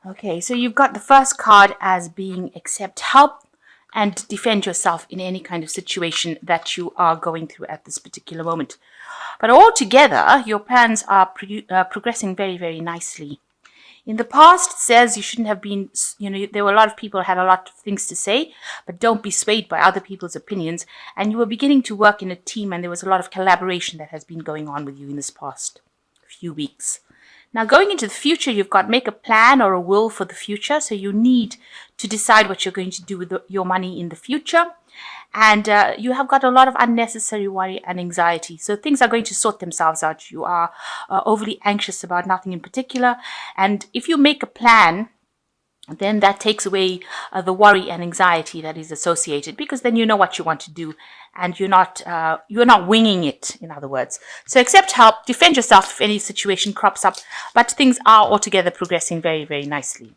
Okay, so you've got the first card as being accept help and defend yourself in any kind of situation that you are going through at this particular moment. But altogether, your plans are progressing very, very nicely. In the past, it says you shouldn't have been, there were a lot of people who had a lot of things to say, but don't be swayed by other people's opinions. And you were beginning to work in a team, and there was a lot of collaboration that has been going on with you in this past few weeks. Now, going into the future, you've got make a plan or a will for the future. So you need to decide what you're going to do with your money in the future. And you have got a lot of unnecessary worry and anxiety. So things are going to sort themselves out. You are overly anxious about nothing in particular. And if you make a plan, then that takes away the worry and anxiety that is associated, because then you know what you want to do and you're not winging it, in other words. So accept help, defend yourself if any situation crops up, but things are altogether progressing very, very nicely.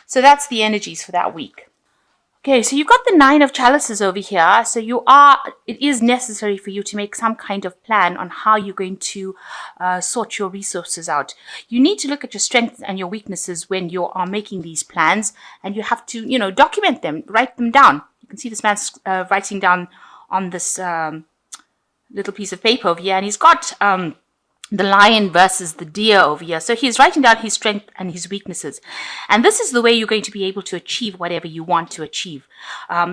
So that's the energies for that week. Okay, so you've got the 9 of chalices over here. So it is necessary for you to make some kind of plan on how you're going to sort your resources out. You need to look at your strengths and your weaknesses when you are making these plans, and you have to, document them, write them down. You can see this man's writing down on this little piece of paper over here, and he's got the lion versus the deer over here. So he's writing down his strength and his weaknesses. And this is the way you're going to be able to achieve whatever you want to achieve.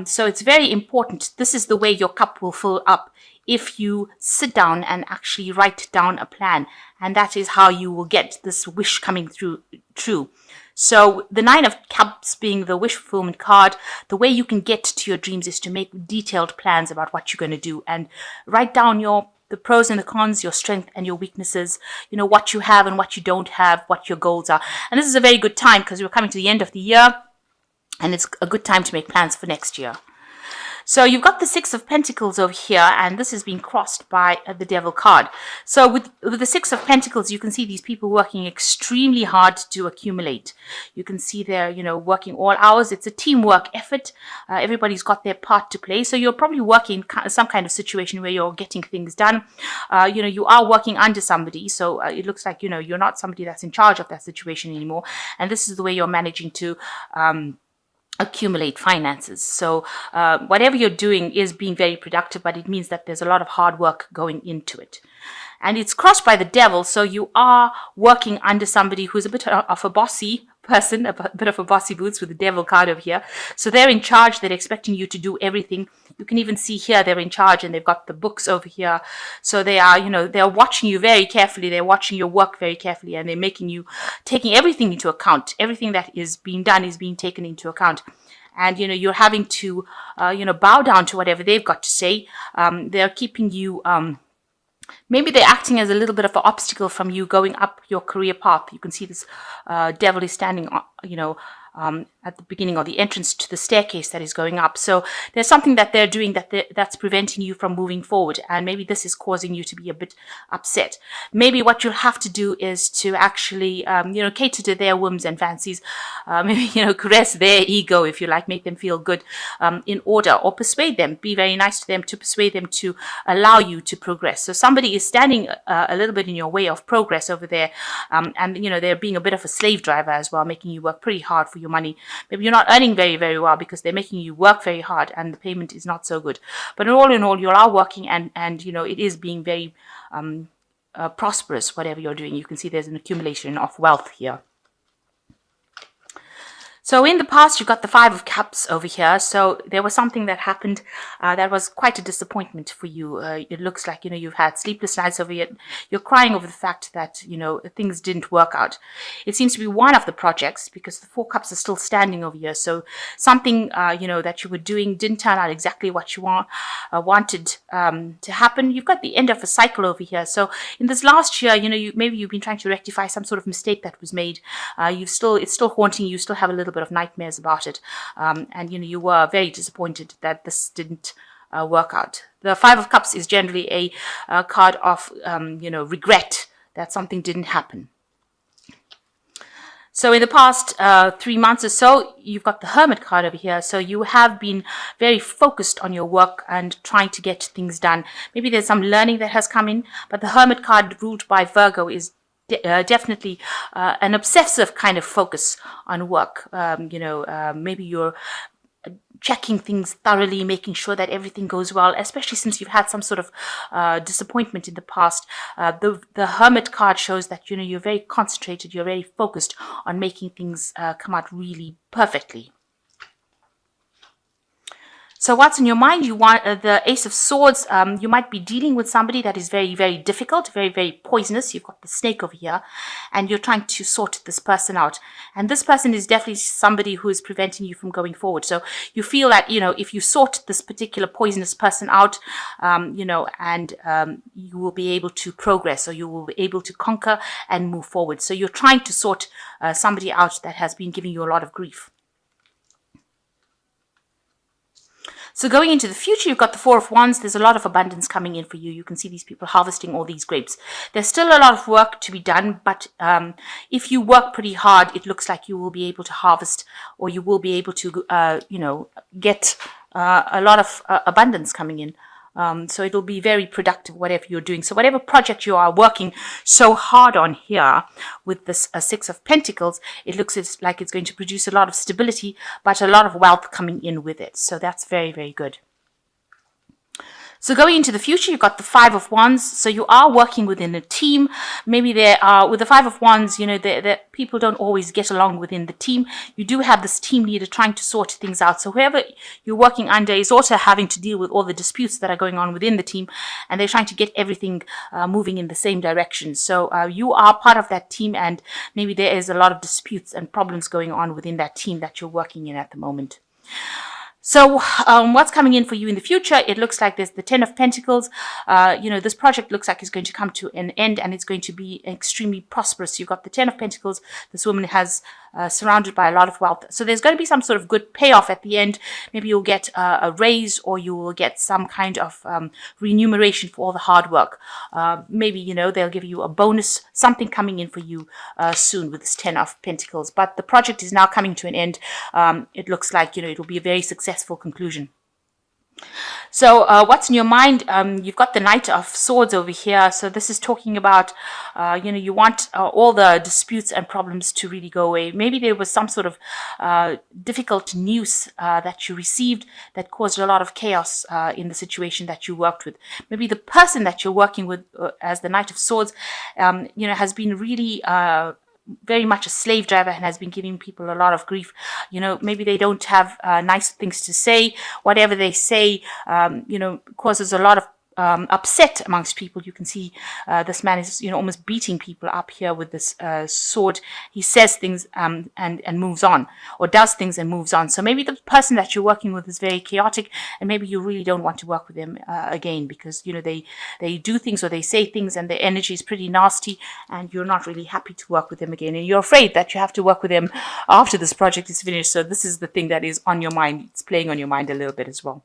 So it's very important. This is the way your cup will fill up if you sit down and actually write down a plan. And that is how you will get this wish coming true. So the 9 of Cups being the wish fulfillment card, the way you can get to your dreams is to make detailed plans about what you're going to do and write down the pros and the cons, your strength and your weaknesses, what you have and what you don't have, what your goals are. And this is a very good time because we're coming to the end of the year, and it's a good time to make plans for next year. So you've got the 6 of Pentacles over here, and this is being crossed by the Devil card. So with the 6 of Pentacles, you can see these people working extremely hard to accumulate. You can see they're, working all hours. It's a teamwork effort. Everybody's got their part to play. So you're probably working some kind of situation where you're getting things done. You are working under somebody. So it looks like, you're not somebody that's in charge of that situation anymore. And this is the way you're managing to accumulate finances. So whatever you're doing is being very productive, but it means that there's a lot of hard work going into it. And it's crossed by the Devil, so you are working under somebody who's a bit of a bossy person, a bit of a bossy boots with the Devil card over here. So they're in charge, they're expecting you to do everything. You can even see here they're in charge, and they've got the books over here. So they are, they're watching you very carefully, they're watching your work very carefully, and they're taking everything into account. Everything that is being done is being taken into account. And, you're having to, bow down to whatever they've got to say. They're keeping you, maybe they're acting as a little bit of an obstacle from you going up your career path. You can see this Devil is standing, at the beginning or the entrance to the staircase that is going up. So there's something that they're doing that's preventing you from moving forward. And maybe this is causing you to be a bit upset. Maybe what you'll have to do is to actually, cater to their whims and fancies. Maybe, caress their ego, if you like, make them feel good in order, or persuade them. Be very nice to them to persuade them to allow you to progress. So somebody is standing a little bit in your way of progress over there. And, they're being a bit of a slave driver as well, making you work pretty hard for your money. Maybe you're not earning very, very well because they're making you work very hard and the payment is not so good. But in all, you are working and it is being very prosperous, whatever you're doing. You can see there's an accumulation of wealth here. So in the past, you got the 5 of Cups over here. So there was something that happened that was quite a disappointment for you. It looks like, you've had sleepless nights over it. You're crying over the fact that, things didn't work out. It seems to be one of the projects because the 4 Cups are still standing over here. So something, that you were doing didn't turn out exactly what you wanted to happen. You've got the end of a cycle over here. So in this last year, maybe you've been trying to rectify some sort of mistake that was made. It's still haunting you. You still have a little bit of nightmares about it, and you were very disappointed that this didn't work out. The 5 of Cups is generally a card of regret that something didn't happen. So in the past 3 months or so, you've got the Hermit card over here. So you have been very focused on your work and trying to get things done. Maybe there's some learning that has come in, but the Hermit card ruled by Virgo is definitely an obsessive kind of focus on work. Maybe you're checking things thoroughly, making sure that everything goes well, especially since you've had some sort of disappointment in the past. The Hermit card shows that, you're very concentrated, you're very focused on making things come out really perfectly. So what's in your mind? You want the Ace of Swords. You might be dealing with somebody that is very, very difficult, very, very poisonous. You've got the snake over here, and you're trying to sort this person out. And this person is definitely somebody who is preventing you from going forward. So you feel that, if you sort this particular poisonous person out, you will be able to progress, or you will be able to conquer and move forward. So you're trying to sort somebody out that has been giving you a lot of grief. So going into the future, you've got the Four of Wands. There's a lot of abundance coming in for you. You can see these people harvesting all these grapes. There's still a lot of work to be done, but if you work pretty hard, it looks like you will be able to harvest, or you will be able to, get a lot of abundance coming in. So it'll be very productive, whatever you're doing. So whatever project you are working so hard on here with this Six of Pentacles, it looks like it's going to produce a lot of stability, but a lot of wealth coming in with it. So that's very, very good. So going into the future, you've got the Five of Wands. So you are working within a team. Maybe there are, with the Five of Wands, the people don't always get along within the team. You do have this team leader trying to sort things out. So whoever you're working under is also having to deal with all the disputes that are going on within the team, and they're trying to get everything moving in the same direction. So you are part of that team, and maybe there is a lot of disputes and problems going on within that team that you're working in at the moment. So what's coming in for you in the future? It looks like there's the Ten of Pentacles. This project looks like it's going to come to an end, and it's going to be extremely prosperous. You've got the Ten of Pentacles. This woman has surrounded by a lot of wealth. So there's going to be some sort of good payoff at the end. Maybe you'll get a raise, or you will get some kind of remuneration for all the hard work. Maybe, they'll give you a bonus, something coming in for you soon with this Ten of Pentacles. But the project is now coming to an end. It looks like, it'll be a very successful conclusion. So what's in your mind? You've got the Knight of Swords over here. So this is talking about, you want all the disputes and problems to really go away. Maybe there was some sort of difficult news that you received that caused a lot of chaos in the situation that you worked with. Maybe the person that you're working with as the Knight of Swords, has been really very much a slave driver and has been giving people a lot of grief. Maybe they don't have nice things to say. Whatever they say, causes a lot of upset amongst people. You can see this man is, almost beating people up here with this sword. He says things and moves on, or does things and moves on. So maybe the person that you're working with is very chaotic, and maybe you really don't want to work with them again, because they do things or they say things and their energy is pretty nasty, and you're not really happy to work with them again, and you're afraid that you have to work with them after this project is finished. So this is the thing that is on your mind. It's playing on your mind a little bit as well.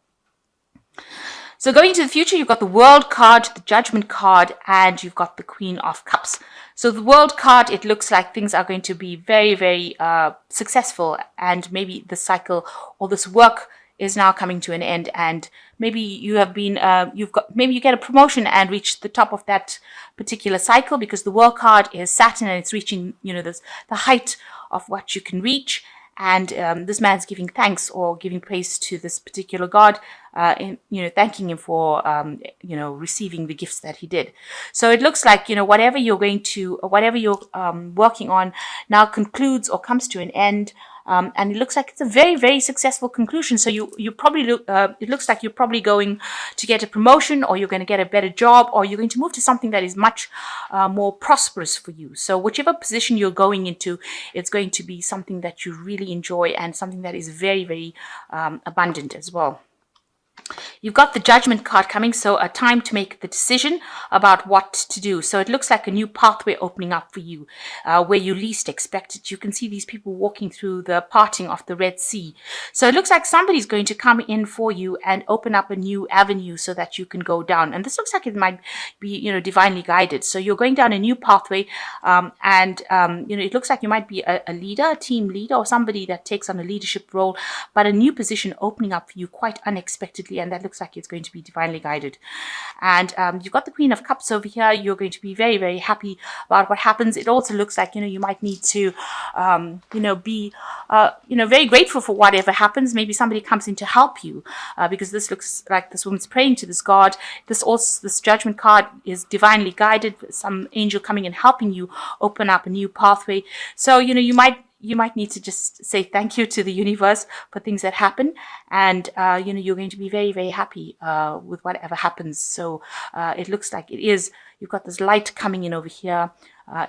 So going into the future, you've got the World card, the Judgment card, and you've got the Queen of Cups. So the World card, it looks like things are going to be very, very successful, and maybe the cycle or this work is now coming to an end, and maybe you have been, maybe you get a promotion and reach the top of that particular cycle, because the World card is Saturn, and it's reaching, the height of what you can reach. And this man's giving thanks or giving praise to this particular god, thanking him for, receiving the gifts that he did. So it looks like, whatever you're working on now concludes or comes to an end. And it looks like it's a very, very successful conclusion. So you probably it looks like you're probably going to get a promotion, or you're going to get a better job, or you're going to move to something that is much more prosperous for you. So whichever position you're going into, it's going to be something that you really enjoy, and something that is very, very abundant as well. You've got the Judgment card coming, so a time to make the decision about what to do. So it looks like a new pathway opening up for you, where you least expect it. You can see these people walking through the parting of the Red Sea. So it looks like somebody's going to come in for you and open up a new avenue so that you can go down. And this looks like it might be, divinely guided. So you're going down a new pathway, it looks like you might be a leader, a team leader, or somebody that takes on a leadership role, but a new position opening up for you quite unexpectedly. happy, and that looks like it's going to be divinely guided. And you've got the Queen of Cups over here. You're going to be very, very happy about what happens. It also looks like, you might need to, be, very grateful for whatever happens. Maybe somebody comes in to help you, because this looks like this woman's praying to this god. This Judgment card is divinely guided. Some angel coming and helping you open up a new pathway. So, you might need to just say thank you to the universe for things that happen, and you're going to be very, very happy with whatever happens. So it looks like you've got this light coming in over here.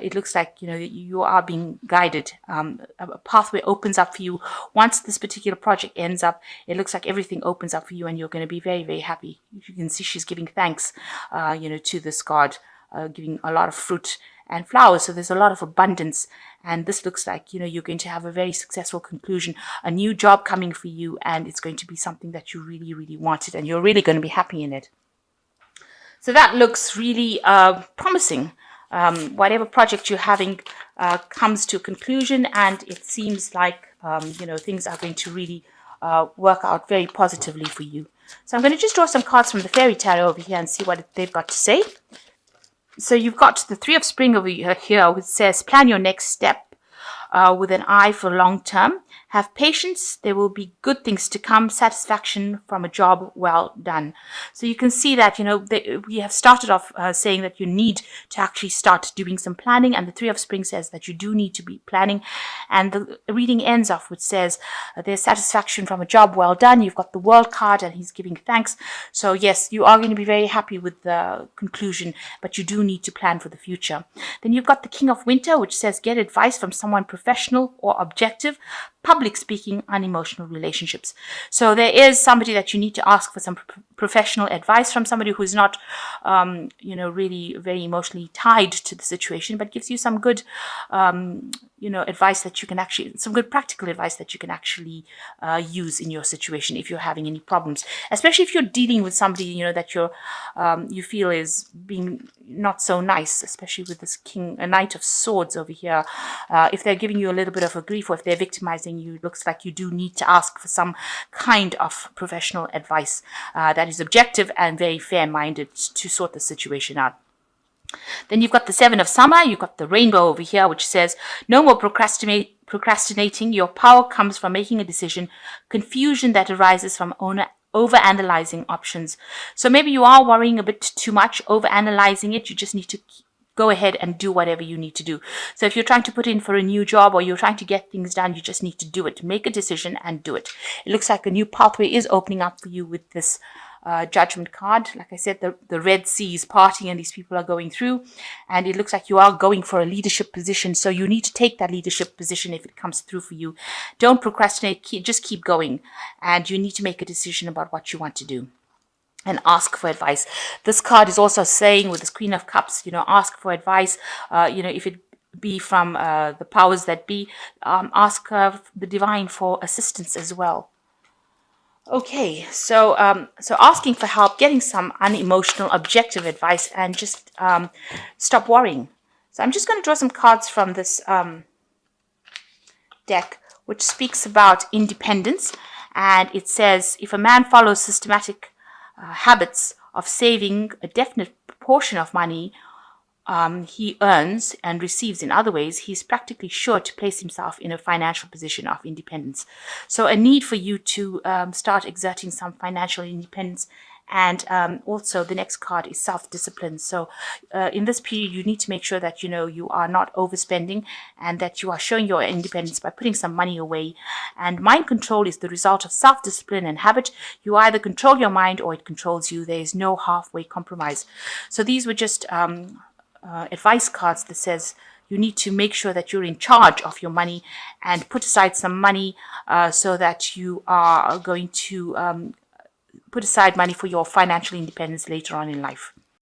It looks like you are being guided. A pathway opens up for you once this particular project ends up. It looks like everything opens up for you, and you're going to be very, very happy. You can see she's giving thanks, to this god, giving a lot of fruit and flowers. So there's a lot of abundance, and this looks like you're going to have a very successful conclusion, a new job coming for you, and it's going to be something that you really, really wanted, and you're really going to be happy in it. So that looks really promising. Whatever project you're having comes to a conclusion, and it seems like things are going to really work out very positively for you. So I'm going to just draw some cards from the Fairy Tarot over here and see what they've got to say. So you've got the Three of Spring over here, which says, plan your next step with an eye for long term. Have patience. There will be good things to come. Satisfaction from a job well done. So you can see that, we have started off saying that you need to actually start doing some planning. And the Three of Spring says that you do need to be planning. And the reading ends off, which says there's satisfaction from a job well done. You've got the World card, and he's giving thanks. So yes, you are going to be very happy with the conclusion, but you do need to plan for the future. Then you've got the King of Winter, which says get advice from someone professional or objective. Public speaking, unemotional relationships. So there is somebody that you need to ask for some professional advice from, somebody who's not, really very emotionally tied to the situation, but gives you some good, advice that you can actually, some good practical advice that you can actually use in your situation if you're having any problems, especially if you're dealing with somebody, that you feel is being not so nice, especially with this Knight of Swords over here. If they're giving you a little bit of a grief, or if they're victimizing you, it looks like you do need to ask for some kind of professional advice that is objective and very fair-minded to sort the situation out. Then you've got the Seven of Summer. You've got the Rainbow over here, which says no more procrastinating. Your power comes from making a decision. Confusion that arises from over-analyzing options. So maybe you are worrying a bit too much, over-analyzing it. You just need to go ahead and do whatever you need to do. So if you're trying to put in for a new job, or you're trying to get things done, you just need to do it. Make a decision and do it. It looks like a new pathway is opening up for you with this Judgment card. Like I said, the Red Sea is parting, and these people are going through, and it looks like you are going for a leadership position. So you need to take that leadership position if it comes through for you. Don't procrastinate. Just keep going, and you need to make a decision about what you want to do and ask for advice. This card is also saying, with this Queen of Cups, ask for advice. If it be from the powers that be, ask the divine for assistance as well. Okay, so asking for help, getting some unemotional, objective advice, and just stop worrying. So I'm just going to draw some cards from this deck, which speaks about independence. And it says, if a man follows systematic habits of saving a definite proportion of money he earns and receives in other ways, he's practically sure to place himself in a financial position of independence. So a need for you to start exerting some financial independence. And also the next card is self-discipline. So in this period, you need to make sure that, you are not overspending, and that you are showing your independence by putting some money away. And mind control is the result of self-discipline and habit. You either control your mind or it controls you. There is no halfway compromise. So these were just advice cards that says you need to make sure that you're in charge of your money, and put aside some money so that you are going to put aside money for your financial independence later on in life.